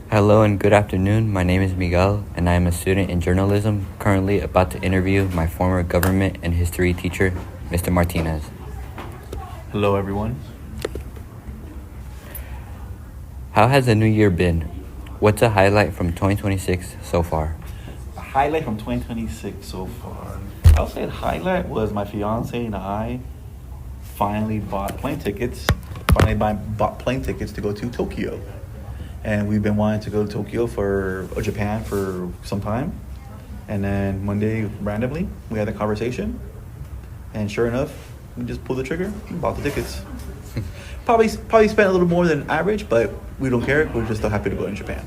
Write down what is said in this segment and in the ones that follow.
Hello and good afternoon. My name is Miguel, and I am a student in journalism, currently about to interview my former government and history teacher, Mr. Martinez. Hello, everyone. How has the new year been? What's a highlight from 2026 so far? A highlight from 2026 so far. I'll say the highlight was my fiance and I finally bought plane tickets. Bought plane tickets to go to Tokyo. And we've been wanting to go to Tokyo or Japan for some time. And then one day, randomly, we had a conversation. And sure enough, we just pulled the trigger and bought the tickets. Probably spent a little more than average, but we don't care. We're just so happy to go in Japan.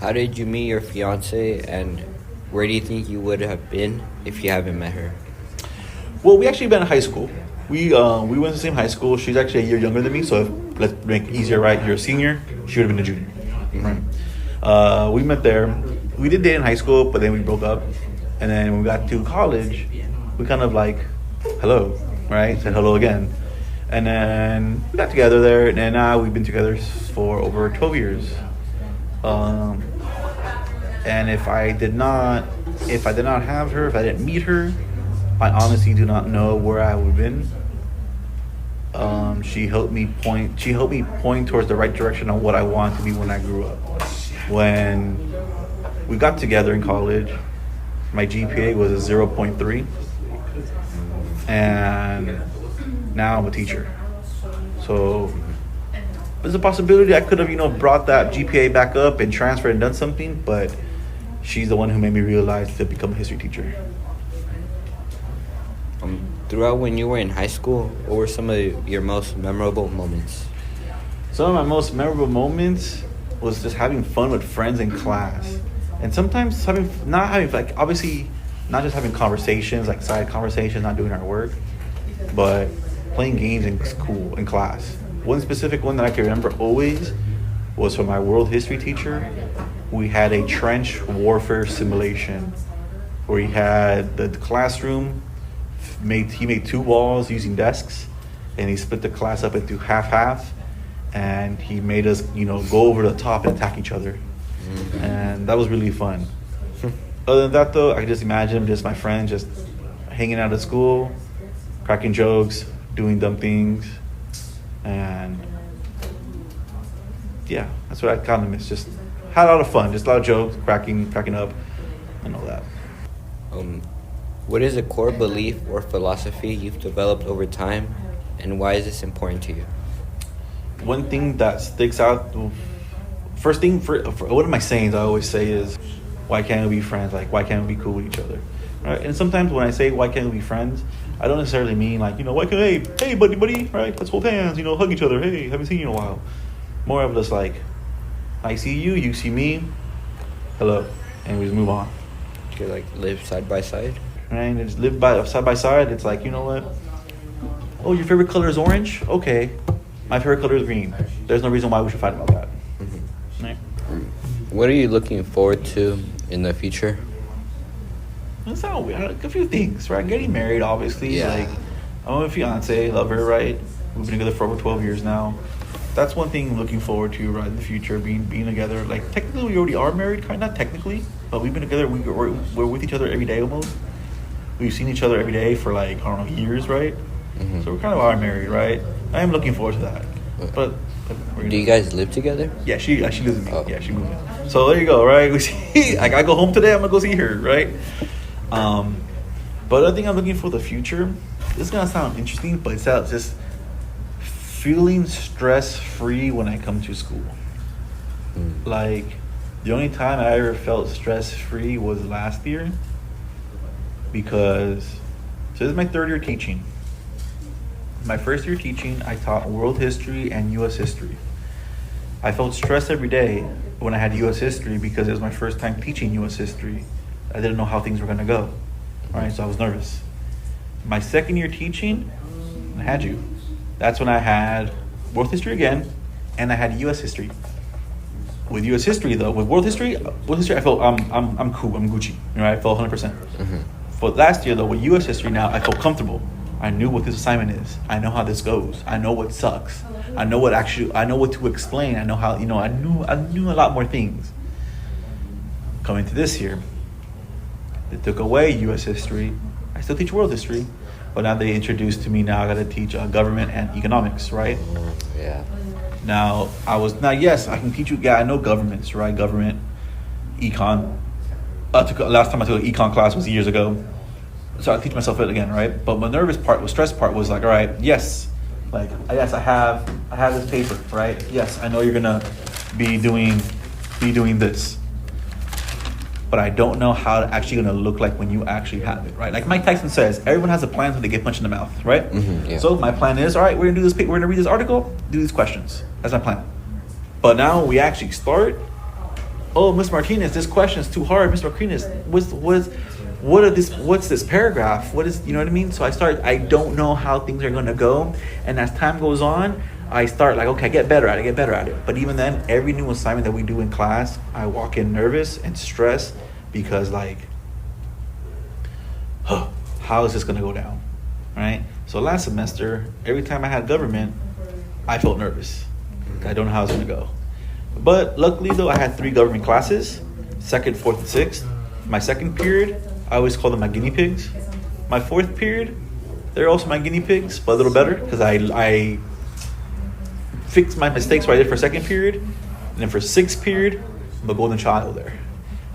How did you meet your fiance, and where do you think you would have been if you haven't met her? Well, we actually met in high school. We went to the same high school. She's actually a year younger than me, so let's make it easier, right? You're a senior. She would have been a junior. Right? We met there. We did date in high school, but then we broke up. And then when we got to college, we kind of like, hello, right? Said hello again. And then we got together there, and now we've been together for over 12 years. And if I did not have her, if I didn't meet her, I honestly do not know where I would have been. She helped me point towards the right direction on what I wanted to be when I grew up. When we got together in college, my GPA was a 0.3, and now I'm a teacher. So there's a possibility I could have, brought that GPA back up and transferred and done something, but she's the one who made me realize to become a history teacher. Throughout when you were in high school, what were some of your most memorable moments? Some of my most memorable moments was just having fun with friends in class. And sometimes obviously not just having conversations, like side conversations, not doing our work, but playing games in school, in class. One specific one that I can remember always was from my world history teacher. We had a trench warfare simulation where he had the classroom. He made two walls using desks, and he split the class up into half, and he made us, go over the top and attack each other. And that was really fun. Other than that, though, I can just imagine just my friends just hanging out at school, cracking jokes, doing dumb things, and yeah, that's what I kind of miss. Just had a lot of fun, just a lot of jokes, cracking up, and all that. What is a core belief or philosophy you've developed over time, and why is this important to you? One thing that sticks out, first thing, for one of my sayings I always say is, why can't we be friends? Like, why can't we be cool with each other? Right? And sometimes when I say, why can't we be friends, I don't necessarily mean like, why can't, hey, buddy, right? Let's hold hands, hug each other. Hey, haven't seen you in a while. More of just like, I see you, you see me, hello, and we just move on. You like live side by side? Right? And just live side by side. It's like, you know what? Oh, your favorite color is orange? Okay. My favorite color is green. There's no reason why we should fight about that. Mm-hmm. Right? What are you looking forward to in the future? It's not weird. A few things, right? Getting married, obviously. Yeah. Like, I'm a fiance, love her, right? We've been together for over 12 years now. That's one thing I'm looking forward to, right, in the future, being together. Like, technically, we already are married, kind of, not technically, but we've been together. We're with each other every day almost. We've seen each other every day for, like, I don't know, years, right? Mm-hmm. So we're kind of are married, right? I am looking forward to that. But do you guys live together? Yeah, she lives with me. Oh. Yeah, she moved in. So there you go, right? We see, like, I go home today, I'm going to go see her, right? But I think I'm looking for the future. This is going to sound interesting, but it's just feeling stress-free when I come to school. Like, the only time I ever felt stress-free was last year, because so this is my third year teaching. My first year teaching, I taught world history and U.S. history. I felt stressed every day when I had U.S. history because it was my first time teaching U.S. history. I didn't know how things were going to go. All right, so I was nervous. My second year teaching, I had you. That's when I had world history again, and I had U.S. history. With U.S. history, though, with world history, I felt I'm cool, I'm Gucci. I felt 100%. Mm-hmm. But last year, though, with U.S. history now, I felt comfortable. I knew what this assignment is. I know how this goes. I know what sucks. I know what to explain. I know how, I knew a lot more things. Coming to this year, they took away U.S. history. I still teach world history, but now they introduced to me, now I got to teach government and economics, right? Yeah. Now, yes, I can teach you, I know governments, right? Government, econ. Last time I took an econ class was years ago. So I teach myself it again, right? But my stress part was like, all right, yes, I have this paper, right? Yes, I know you're gonna be doing this, but I don't know how it's actually gonna look like when you actually have it, right? Like Mike Tyson says, everyone has a plan until they get punched in the mouth, right? Mm-hmm, yeah. So my plan is, all right, we're gonna do this paper, we're gonna read this article, do these questions. That's my plan. But now we actually start. Oh, Mr. Martinez, this question is too hard. Mr. Martinez, what's this paragraph? What is, you know what I mean? So I don't know how things are going to go. And as time goes on, I start like, okay, I get better at it. But even then, every new assignment that we do in class, I walk in nervous and stressed because how is this going to go down, right? So last semester, every time I had government, I felt nervous. I don't know how it's going to go. But luckily, though, I had 3 government classes, 2nd, 4th, and 6th. My second period, I always call them my guinea pigs. My 4th period, they're also my guinea pigs, but a little better because I fixed my mistakes what I did for 2nd period. And then for 6th period, I'm a golden child there.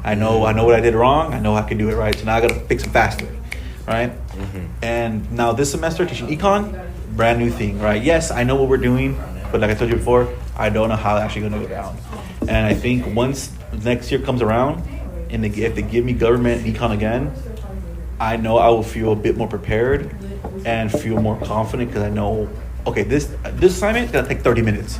I know what I did wrong. I know I can do it right. So now I got to fix it faster, right? Mm-hmm. And now this semester, teaching econ, brand new thing, right? Yes, I know what we're doing, but like I told you before, I don't know how it's actually going to go down. And I think once next year comes around, and if they give me government and econ again, I know I will feel a bit more prepared and feel more confident because I know, okay, this assignment is going to take 30 minutes.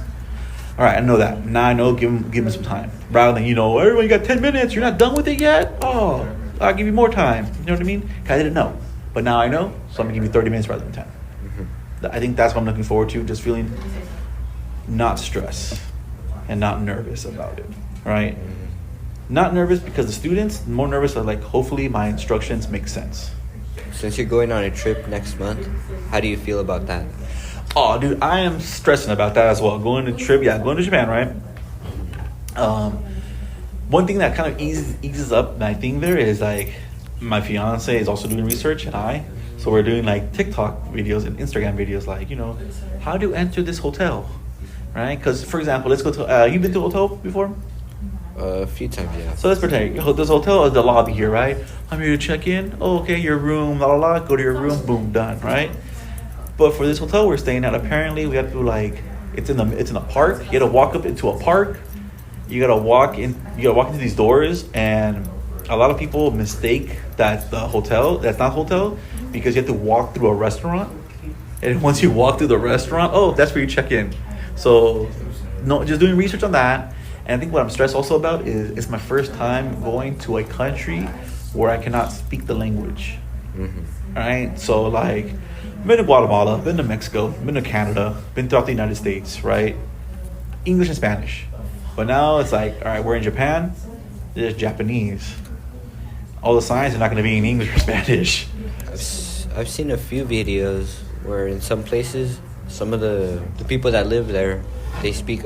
All right, I know that. Now I know, give me some time. Rather than, everyone, you got 10 minutes, you're not done with it yet? Oh, I'll give you more time. You know what I mean? Because I didn't know. But now I know, so I'm going to give you 30 minutes rather than 10. Mm-hmm. I think that's what I'm looking forward to, just feeling not stressed and not nervous about it, right? Not nervous because the students, more nervous are like, hopefully my instructions make sense. Since you're going on a trip next month, how do you feel about that? Oh, dude, I am stressing about that as well. Going to Japan, right? One thing that kind of eases up my thing there is like, my fiance is also doing research so we're doing like TikTok videos and Instagram videos like, how to enter this hotel, right? Because, for example, let's go to, you've been to a hotel before? A few times, yeah. So let's pretend this hotel is the lobby here, right? I'm here to check in. Oh, okay, your room, la la la. Go to your room, boom, done, right? But for this hotel we're staying at, apparently we have to it's in a park. You got to walk up into a park. You got to walk into these doors, and a lot of people mistake that's the hotel. That's not hotel because you have to walk through a restaurant. And once you walk through the restaurant, that's where you check in. So, no, just doing research on that. And I think what I'm stressed also about is it's my first time going to a country where I cannot speak the language. Mm-hmm. Right? So been to Guatemala, been to Mexico, been to Canada, been throughout the United States, right? English and Spanish. But now it's like, all right, we're in Japan, there's Japanese. All the signs are not going to be in English or Spanish. I've seen a few videos where in some places, some of the people that live there, they speak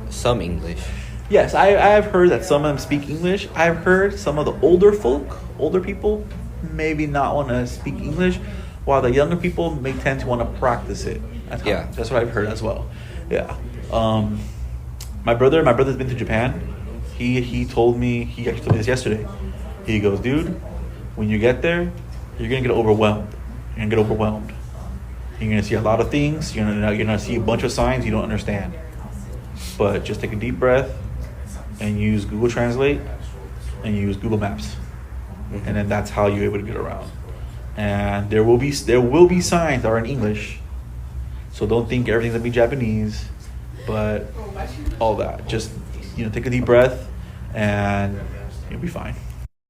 some English. Yes, I've heard that some of them speak English. I've heard some of the older people, maybe not want to speak English, while the younger people may tend to want to practice it. That's what I've heard as well. Yeah. My brother's been to Japan. He told me, he actually told me this yesterday. He goes, dude, when you get there, you're going to get overwhelmed. You're going to see a lot of things. You're going to see a bunch of signs you don't understand. But just take a deep breath and use Google Translate and use Google Maps. Mm-hmm. And then that's how you're able to get around. And there will be signs that are in English. So don't think everything's going to be Japanese. But all that. Just, take a deep breath and you'll be fine.